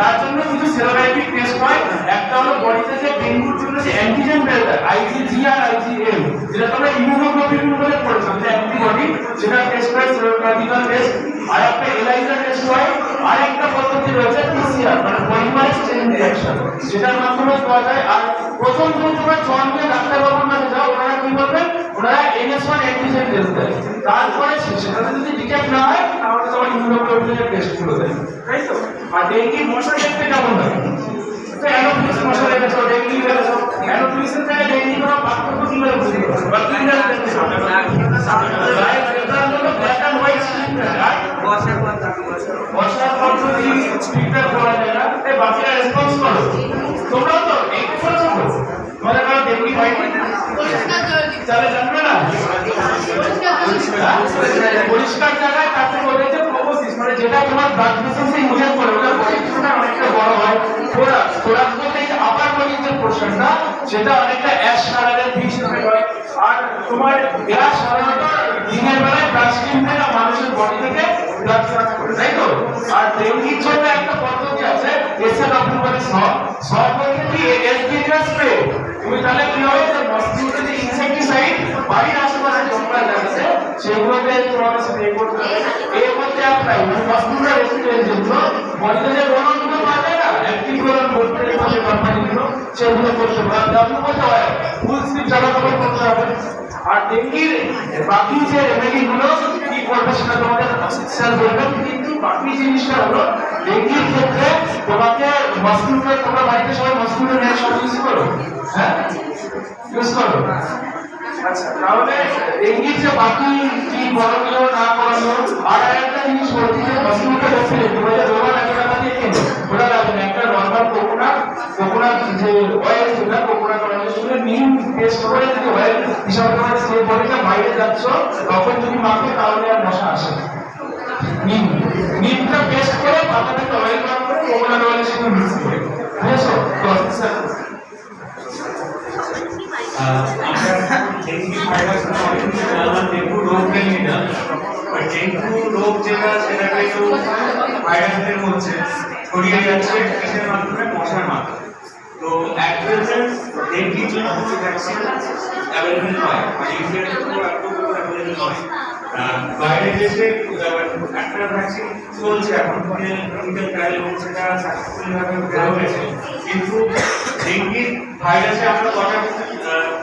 তার জন্য কিছু সেরোটাইপিক টেস্ট হয়। একটা হলো বডিতে যে ডেঙ্গুর জন্য যে অ্যান্টিজেন বের হয় IgG আর IgM, যেটা তোমরা ইমিউনোগ্লোবিন বলে পড়েছো, যে অ্যান্টিবডি, সেটা টেস্ট হয় সেরোলজিক্যাল টেস্ট। আর একটা এলাইজা টেস্ট হয়। আর একটা পদ্ধতি রয়েছে PCR, মানে পলিমারেজ চেইন রিঅ্যাকশন, যেটার মাধ্যমে পাওয়া যায়। আর প্রথম যখন তোমরা জ্বর নিয়ে ডাক্তারবাবুর কাছে যাও, ওনারা কি করবেন, ওনারা NS1 অ্যান্টিজেন টেস্ট দেয়। তারপরে সেটাতে যদি ডিটেক্ট না হয় তাহলে তোমার ইমিউনোগ্লোবিনের টেস্ট করে দেয়, তাই তো? আর ডেঙ্গি মশা দেখতে কেমন হয়? তো অ্যানোফিলিস মশা দেখেছো, ডেঙ্গি দেখেছো, অ্যানোফিলিসের থেকে ডেঙ্গি কোনো পার্থক্য কি করে বুঝতে পারছো? বা কি না দেখতে সামনে রাইট, এটা হলো black and white screen, right? বর্ষার পর যদি স্পিকার করা যায় না, এই বাকিরা রেসপন্স করো। তোমরাও তো এই করেছো তো, তোমাদের কারো ডেঙ্গি হয়নি? তাহলে জানবে না পরিষ্কার জায়গায় তাকে বলে যে প্রোপোসিস, মানে যেটা তোমার ব্লাড ভেসেলসে ইনজেক্ট করে, ওটা পরিমাণটা অনেকটা বড় হয়। থোরাক্স বলতে এই আপার বডির যে পোরশনটা, সেটা অনেকটা অ্যাশ কালারের ফিশ টাইপের হয়। আর তোমার এরা সাধারণত দিনের বেলায় ব্লাড স্ট্রিম থেকে মানুষের বডি থেকে ব্লাড ফ্লাশ করে, তাই তো? আর ডেঙ্গির জন্য একটা পদ্ধতি আছে, SLW বলে সব বলতে কি এসডিএস স্প্রে। তুমি তাহলে কি হবে, যে মসকিউটো যে ইনসেক্টিসাইড বাড়ির আশেপাশে জঙ্গল আছে সেগুলোতে তোমাকে স্প্রে করতে হবে। এর মধ্যে একটা মসকিউটো রেসিডেন্ট যেগুলো বডিতে যে রোগগুলো পাওয়া যায় না, অ্যান্টিভাইরাল বলতে যে কোম্পানিগুলো, সেগুলো করতে হবে। ডাব্লিউ বলতে হয় ফুল স্লিপ জামাকাপড় করতে হবে। আর ডেঙ্গির বাকি যে রেমেডিগুলো কি করবে সেটা তোমাদের স্যার বলবেন, কিন্তু বাকি জিনিসটা হলো ডেঙ্গির ক্ষেত্রে তোমাকে মসকিউটো, তোমরা বাড়িতে সবাই মসকিউটো নেট সব ইউজ করো, হ্যাঁ ইউজ করো। আচ্ছা, তাহলে ডেঙ্গির যে বাকি কি করণীয় না করণীয়, আর একটা জিনিস বলছি যে মসকিউটো রেসিডেন্ট তোমরা যে রোমান এত টাকা দিয়ে কিনো, ওটা লাগবে না। একটা নর্মাল কোকোনাট যে অয়েল, সেটা কোকোনাট অয়েল, সেটা নিম পেস্ট করে যদি অয়েল হিসাবে তোমার সেই বডিটা বাইরে যাচ্ছ, তখন যদি মাখো তাহলে আর মশা আসে না। নিমটা পেস্ট করে পাতাতে অয়েল বার করে কোকোনাট অয়েলের সাথে মিক্স করে, বুঝেছো? আমরা ডেঙ্গি ভাইরাস ডেঙ্গু রোগ নিয়ে ডেঙ্গু রোগ যেটা, সেটা কিন্তু ভাইরাসের মধ্যে ছড়িয়ে যাচ্ছে কিসের মাধ্যমে, মশার মাধ্যমে। তো অ্যাট প্রেজেন্ট ডেঙ্গির জন্য কোনো ভ্যাকসিন অ্যাভেলেবল নয়, মানে ইন্ডিয়াতে কোনো অ্যাভেলেবল নয়। বাইরের দেশে একটা ভ্যাকসিন চলছে এখন, ক্লিনিক্যাল ট্রায়াল এবং সেটা সাকসেসফুলি ভাবে বের হয়েছে। কিন্তু ডেঙ্গির ভাইরাসে আমরা কটা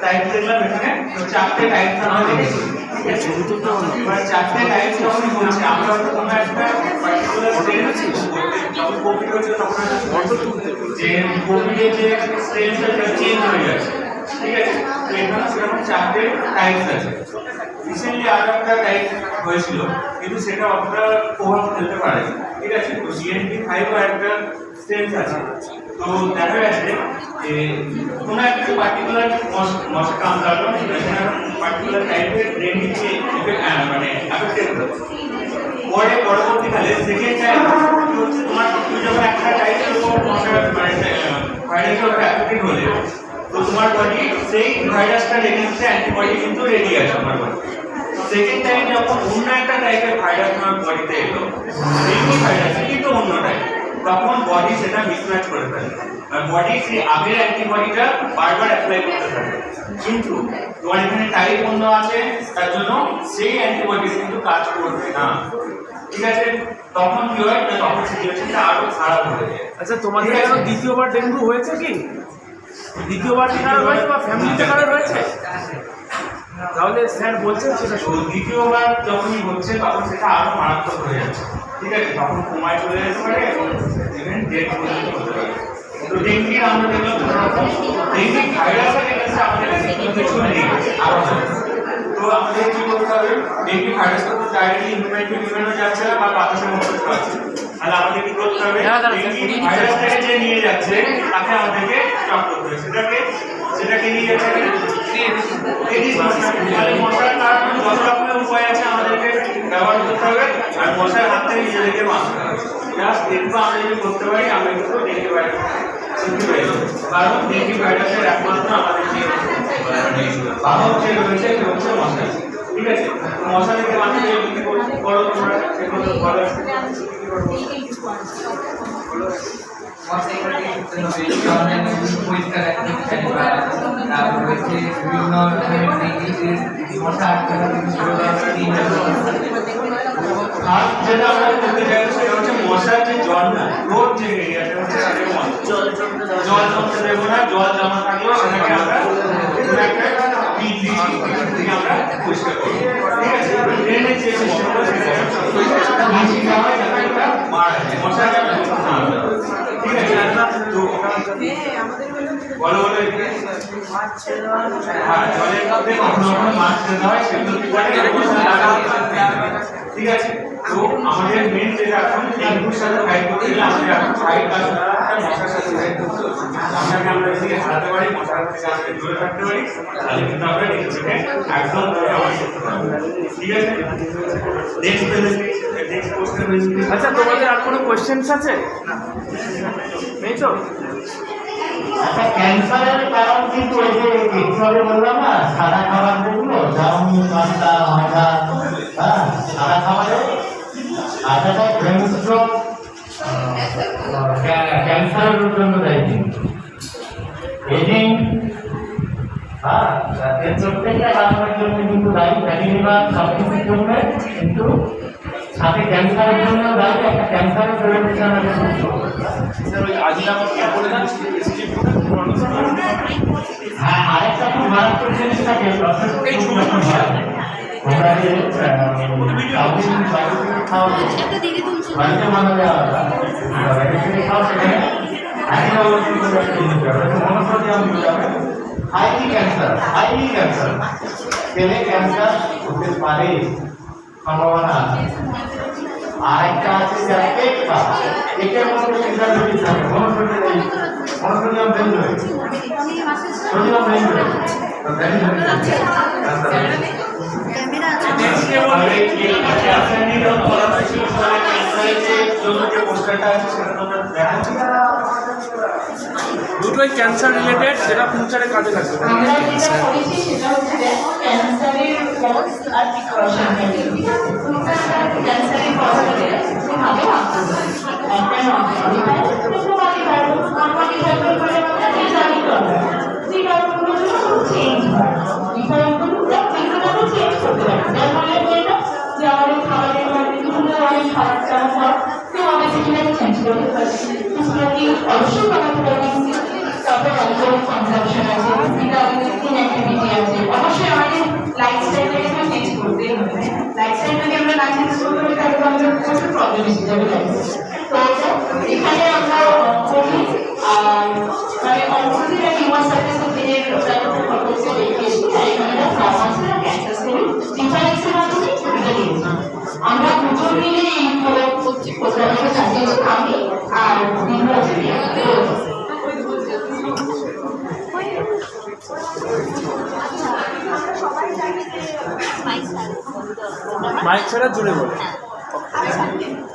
টাইপ দেখলাম এখানে, চারটে টাইপ আমরা দেখেছি। ঠিক আছে, এবার চারটে টাইপ যখন বলছি আমরা কোনো একটা পার্টিকুলার স্ট্রেন, যখন কোভিড হয়েছে তখন যে কোভিডের যে স্ট্রেনটা চেঞ্জ হয়ে যাচ্ছে, ঠিক আছে? তো এখানে সেরকম চারটে টাইপ আছে। রিসেন্টলি আরো একটা টাইপ হয়েছিল, কিন্তু সেটা অতটা প্রভাব ফেলতে পারে, ঠিক আছে? তো BNP5 একটা স্ট্রেন আছে। তো দেখা গেছে যে কোনো একটা পার্টিকুলার মশা কামড়ালো, সেখানে পার্টিকুলার টাইপের ডেঙ্গিকে মানে অ্যাফেক্টেড হচ্ছে। পরে পরবর্তীকালে সেকেন্ড টাইম হচ্ছে তোমার যখন একটা টাইপের উপর মশা মানে ভাইরাসের উপর অ্যাফেক্টেড হলে, তো তোমার বডি সেই ভাইরাসটা এগেইনস্টে অ্যান্টিবডি কিন্তু রেডি আছে আমার বডি। সেকেন্ড টাইম যখন অন্য একটা টাইপের ভাইরাস আমার বডিতে এলো, ডেঙ্গি ভাইরাস কিন্তু অন্য টাইপ, তখন বডি সেটা মিসম্যাচ করে ফেলে। বডি সেই আগের অ্যান্টিবডিটা বারবার অ্যাপ্লাই করতে থাকে, কিন্তু তোমার এখানে টাইপ অন্য আছে, তার জন্য সেই অ্যান্টিবডি কিন্তু কাজ করবে না, ঠিক আছে? তখন কি হয় না, তখন সিচুয়েশনটা আরো খারাপ হয়ে যায়। আচ্ছা, তোমাদের এখন দ্বিতীয়বার ডেঙ্গু হয়েছে কি? দ্বিতীয়বার কারো হয়েছে বা ফ্যামিলিতে কারো হয়েছে? তাহলে স্যার বলছেন সেটা দ্বিতীয়বার যখনই হচ্ছে তখন সেটা আরো মারাত্মক হয়ে যাচ্ছে, ঠিক আছে? তখন কোমায় চলে যেতে পারে এবং ইভেন ডেথ পর্যন্ত হতে পারে। তো ডেঙ্গি আমরা দেখলাম ডেঙ্গি ভাইরাসের এগেইনস্টে আমাদের কিছু নেই আরো। তো আমাদের কি করতে হবে, ডেঙ্গি ভাইরাসটা তো ডাইরেক্টলি ইনফেকশন যাচ্ছে না বা বাতাসের মধ্যে পাচ্ছে, তাহলে আমাদের কি করতে হবে, ডেঙ্গি ভাইরাসটাকে যে নিয়ে যাচ্ছে তাকে আমাদেরকে স্টপ করতে হবে। সেটাকে নিয়ে যাচ্ছে মশার কারণে যত রকমের উপায় আছে আমাদেরকে ব্যবহার করতে হবে, আর মশার হাত থেকে নিজেদেরকে বাঁচতে হবে। জাস্ট দেখবো আমরা যদি করতে পারি, আমরা কিন্তু ডেঙ্গি ভাইরাস শিখতে পারি। কারণ ডেঙ্গি ভাইরাসের একমাত্র আমাদের যে বাহক যে রয়েছে সে হচ্ছে মশা, ঠিক আছে? মশা থেকে বাঁচতে কি করো তোমরা, সেগুলো বলো। পরিষ্কার রাখতে চাই বা তারপর হচ্ছে বিভিন্ন মশা আটকানোর আর যেটা আমরা করতে চাই সেটা হচ্ছে মশার যে জল না রোড যে এরিয়াটা হচ্ছে সেটাকে জল জমতে দেবো না, জল জমা থাকলেও সেটাকে আমরা একটা পিচ দিয়ে আমরা পরিষ্কার করবো। ঠিক আছে, ড্রেনের যে মশাগুলো সেটাকে বেশি না হয় যাতে এটা মারা যায়, মশা যাতে না হয়। ঠিক আছে, তো বলো বলো হ্যাঁ, জলের মধ্যে কখনো কখনো মাছ দেওয়া হয়, সেগুলো কি করে ঠিক আছে। তো আমাদের মেন যেটা এখন ডেঙ্গুর সাথে ফাইট করতে গেলে আমাদের এখন ফাইট কাজ মশার সাথে ফাইট করতে হবে। মশাকে আমরা এদিকে হারাতে পারি, মশার থেকে আমরা দূরে থাকতে পারি, তাহলে কিন্তু আমরা ডেঙ্গুকে একদম অ্যাভয়েড করতে পারবো। ঠিক আছে, নেক্সট কোশ্চেন। আচ্ছা, তোমাদের আর কোনো কোয়েশ্চেন্স আছে? নেই তো? আচ্ছা, ক্যান্সারের কারণ কিন্তু ওই যে একটু আগে বললাম না, সাদা খাবার যেগুলো চাউমিন, পাস্তা, ময়দা, হ্যাঁ, সাদা খাবারে আটাটা ব্রেন স্ট্রোক ক্যান্সারের জন্য দেয় কিন্তু এজিং, হ্যাঁ, এর প্রত্যেকটা কারণের জন্য কিন্তু দায়ী, ফ্যাটি লিভার সব কিছুর জন্য, কিন্তু সাথে ক্যান্সারের জন্য দায়ী। একটা ক্যান্সারের প্রিভেনশন আছে। হ্যাঁ, আরেকটা খুব মারাত্মক জিনিস থাকে, বাড়িতে মানা দেওয়া হাইলি ক্যান্সার পেলে ক্যান্সার হতে পারে, সম্ভাবনা আছে। আরেকটা আছে যারা পেট পায়, পেটের মধ্যে প্রিজারভেটিভ থাকে, মনোসোডিয়াম বেঞ্জোয়েট, সোডিয়াম বেঞ্জোয়েট, তো দ্যাট ইজ দুটোই ক্যান্সার রিলেটেড, যেটা ফিউচারে কাজে লাগবে। আমরা যেটা করেছি সেটা হচ্ছে ক্যান্সারের কজ আর প্রিকশন, ক্যান্সারের কজ হলে কিভাবে একটা নর্মালি ভাইরাস করে আমাদের জানি করবে যে কারণগুলো চেঞ্জ হয়, এই কারণগুলো আমরা চেঞ্জ করতে পারি। যার ফলে এটা যে আমাদের খাবারের মধ্যে বিভিন্ন ধরনের খাবার চাষ হয়, তো আমাদের সেখানে চেঞ্জ করতে পারি। অবশ্যই বানাতে পারি, তারপর অ্যালকোহল কনজাম্পশন আছে, ভিটামিন ইনঅ্যাক্টিভিটি আছে। অবশ্যই আমাদের লাইফস্টাইলটাকে একটু চেঞ্জ করতেই হবে। লাইফস্টাইল যদি আমরা না চেঞ্জ করতে পারি তাহলে আমাদের প্রচুর প্রবলেম এসে যাবে লাইফে। তো এখানে আমরা করি আর মানে অঙ্কোলজি আর হিউম্যান সার্ভিসের দিনের ফটোসে দেখিয়েছি, আর এখানে ফার্মাসি আর ক্যান্সার সেলের ডিফারেন্সের মাধ্যমে ছবিটা দিয়েছি। আমরা দুজন মিলে এই প্রোগ্রামটা চালিয়েছি, আমি আর মাইক ছাড়া জুড়ে বলো।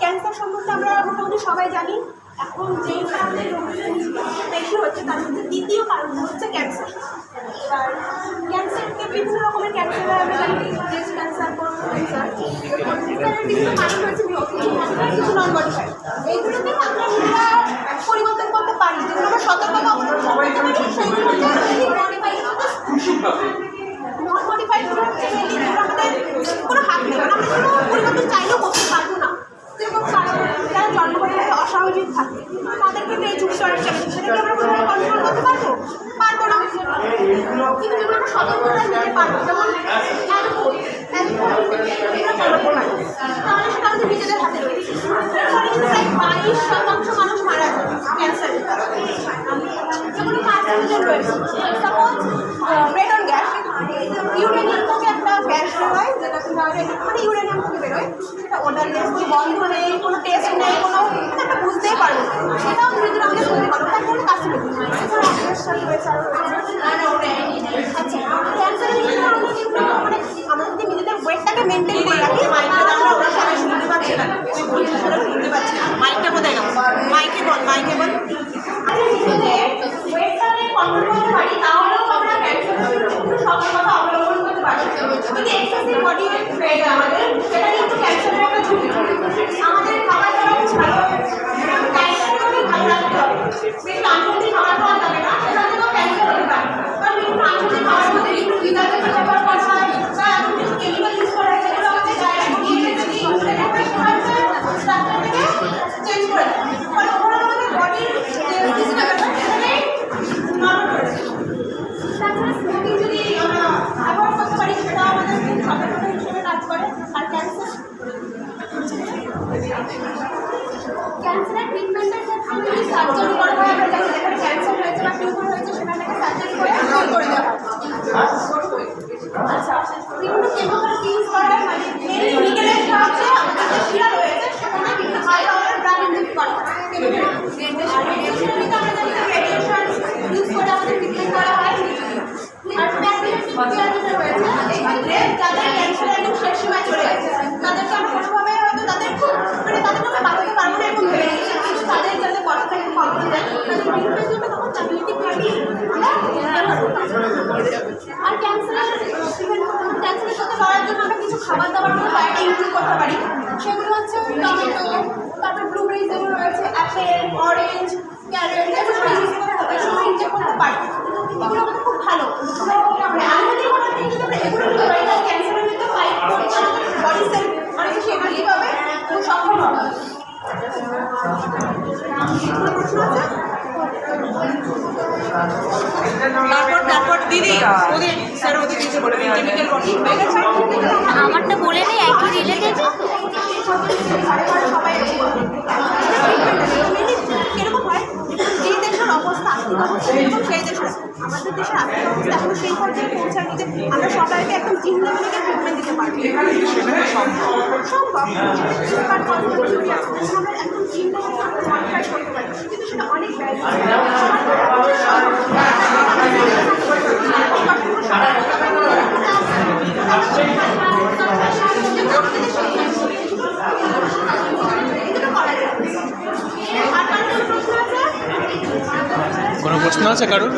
ক্যান্সার সম্পর্কে আমরা মোটামুটি সবাই জানি। এখন যেই কারণে রোগীদের বেশি হচ্ছে তার মধ্যে দ্বিতীয় কারণ হচ্ছে ক্যান্সার। এবার ক্যান্সারকে বিভিন্ন রকমের ক্যান্সার আমরা জানি, ব্রেস্ট ক্যান্সার, কোলন ক্যান্সার, ক্যান্সারের বিভিন্ন কারণ হচ্ছে কিছু মডিফাইড, কিছু নন মডিফাইড। এইগুলোকে আমরা নিজেরা পরিবর্তন করতে পারি, যেগুলো আমরা সতর্কতা অবলম্বন করতে পারি, সেগুলো হচ্ছে মডিফাইড। নন মডিফাইডগুলো হচ্ছে আমাদের কোনো হাত নেই, আমরা কোনো পরিবর্তন চাইলেও করতে পারবো না। যেরকম যারা জন্মগ্রহণে অস্বাভাবিক থাকে তাদেরকে এই ঝুঁকিটা অনেকটা বেশি, সেটাকে আমরা কোনোভাবে কন্ট্রোল করতে পারবো না। কিন্তু যেগুলো আমরা সতর্কতা নিতে পারবো, যেমন অ্যালকোহল তাহলে সেটা আমাদের নিজেদের হাতে রয়েছে। এর ফলে কিন্তু প্রায় 22% মানুষ মারা যায় ক্যান্সারে। যেগুলো কার্সিনোজেন রয়েছে, সাপোজ রেডন গ্যাস, ইউরেনিয়াম থেকে একটা গ্যাস বেরোয়, যেটা মানে ইউরেনিয়াম থেকে বেরোয়, সেটা ওডারলেস, কোনো গন্ধ নেই, কোনো টেস্ট নেই, কোনো আমরা বুঝতেই পারবো, সেটাও ধীরে ধীরে আমাদের ক্ষতি করবো, তার কোনো কার্সিনোজেন রয়েছে। আচ্ছা, ক্যান্সারের আমরা কিন্তু মানে আমরা যদি নিজেদের ওয়েটটাকে মেনটেন করে রাখি, মাইকটা আমরা ওরা সবাই শুনতে পাচ্ছি না, শুনতে পাচ্ছি না, মাইকটা কোথায় গেল, মাইকে বল ওয়েটটাকে কন্ট্রোল করতে পারি, তাহলেও আমরা ক্যান্সারের সতর্কতা অবলম্বন করতে পারি। যদি এক্সেসিভ বডি ওয়েট বেড়ে যায় আমাদের, সেটা কিন্তু ক্যান্সারের একটা ঝুঁকি। আমাদের খাবার দাবার ভালো, ডায়েটটাকে ভালো রাখতে হবে। ট্রিটমেন্টের ক্ষেত্রে যদি সার্জারি করা হয়, আমরা জানি যেখানে ক্যান্সার হয়েছে বা টিউমার হয়েছে সেখানে সার্জারি করে দূর করে দেওয়া হয়। আচ্ছা, বিভিন্ন কেমোথেরাপি ইউজ করা হয়, মানে মেডিকেলের সাহায্যে আমাদের যে শিরা রয়েছে সেখানে বিভিন্ন হাই পাওয়ারের ড্রাগ ইনজেক্ট করা হয়। আর রেডিয়েশন আমরা জানি রেডিয়েশন ইউজ করে আমাদের ট্রিটমেন্ট করা হয়। আর প্যাথোলজিক্যাল কেয়ার যেটা রয়েছে, এক্ষেত্রে যাদের ক্যান্সার একদম শেষ সময় চলে গেছে তাদেরকে আমরা কোনোভাবে হয়তো তাদের মানে তাদেরকে আমরা বাঁচাতে পারবো না এরকম ভেবে নিচ্ছি, কিন্তু তাদের যাতে কষ্টটাকে কম করে দেয় তাদের ট্রিটমেন্টের জন্য তখন প্যাথোলজিক্যাল কেয়ারই আমরা ব্যবহার করতে পারি। আর ক্যান্সারের সাথে লড়ার জন্য আমরা কিছু খাবার দাবার মধ্যে কয়েকটা ইনক্লুড করতে পারি। সেগুলো হচ্ছে টমেটো, তারপর ব্লুবেরি যেগুলো রয়েছে, অ্যাপেল, অরেঞ্জ, ক্যারেট, এগুলো আমরা ইউজ করতে পারি, সেগুলো ইনজেক্ট করতে পারি। এগুলো আমাদের খুব ভালো। আলুমিনিয়াম ওয়াটার থেকে যদি আমরা এগুলো নিতে পারি তাহলে ক্যান্সারের মধ্যে ফাইট করতে আমাদের বডি সেল অনেক বেশি এনার্জি পাবে এবং সক্ষম হবে। প্রশ্ন আছে? তারপর দিদি ওদের স্যার ওদের কিছু বলবে কেমিক্যাল বডি হয়ে গেছে। আমারটা বলে নেই একই রিলেটেড। কিরকম হয় যে দেশের অবস্থা আর্থিক অবস্থা এরকম সেই দেশের আমাদের দেশের আর্থিক অবস্থা এখন সেই পর্যায়ে পৌঁছায়নি যে আমরা সবাইকে একদম জিম লেভেলে ট্রিটমেন্ট দিতে পারবো। সম্ভব আমরা একদম জিম লেভেলে মডিফাই করতে পারি, কিন্তু সেটা অনেক ব্যয়। কোনো প্রশ্ন আছে কারোর?